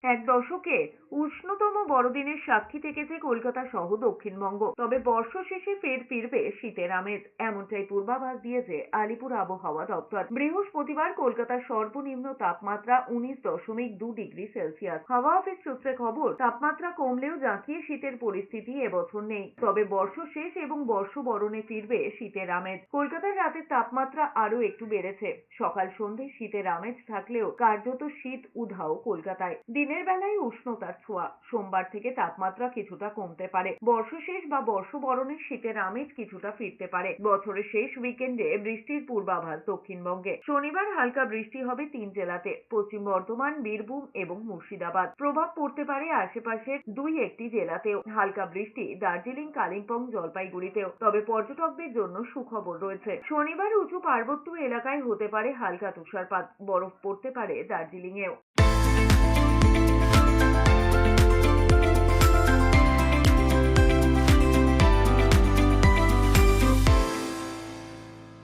এক দশকে উষ্ণতম বড়দিনের সাক্ষী থেকেছে কলকাতা সহ দক্ষিণবঙ্গ। তবে বর্ষ শেষে ফের ফিরবে শীতের আমেজ, এমনটাই পূর্বাভাস দিয়েছে আলিপুর আবহাওয়া দপ্তর। বৃহস্পতিবার কলকাতার সর্বনিম্ন তাপমাত্রা 19.2 ডিগ্রি সেলসিয়াস। হাওয়া অফিস সূত্রে খবর, তাপমাত্রা কমলেও জাঁকিয়ে শীতের পরিস্থিতি এবছর নেই। তবে বর্ষ শেষ এবং বর্ষবরণে ফিরবে শীতের আমেজ। কলকাতার রাতের তাপমাত্রা আরো একটু বেড়েছে। সকাল সন্ধ্যে শীতের আমেজ থাকলেও কার্যত শীত উধাও কলকাতায়। দিনের বেলায় উষ্ণতার ছোঁয়া। সোমবার থেকে তাপমাত্রা কিছুটা কমতে পারে। বর্ষশেষ বা বর্ষবরণের শীতের আমেজ কিছুটা ফিরতে পারে। বছরের শেষ উইকেন্ডে বৃষ্টির পূর্বাভাস দক্ষিণবঙ্গে। শনিবার হালকা বৃষ্টি হবে 3 জেলাতে, পশ্চিম বর্ধমান, বীরভূম এবং মুর্শিদাবাদ। প্রভাব পড়তে পারে আশেপাশের 2-1টি জেলাতেও। হালকা বৃষ্টি দার্জিলিং, কালিম্পং, জলপাইগুড়িতেও। তবে পর্যটকদের জন্য সুখবর রয়েছে। শনিবার উঁচু পার্বত্য এলাকায় হতে পারে হালকা তুষারপাত। বরফ পড়তে পারে দার্জিলিংয়েও।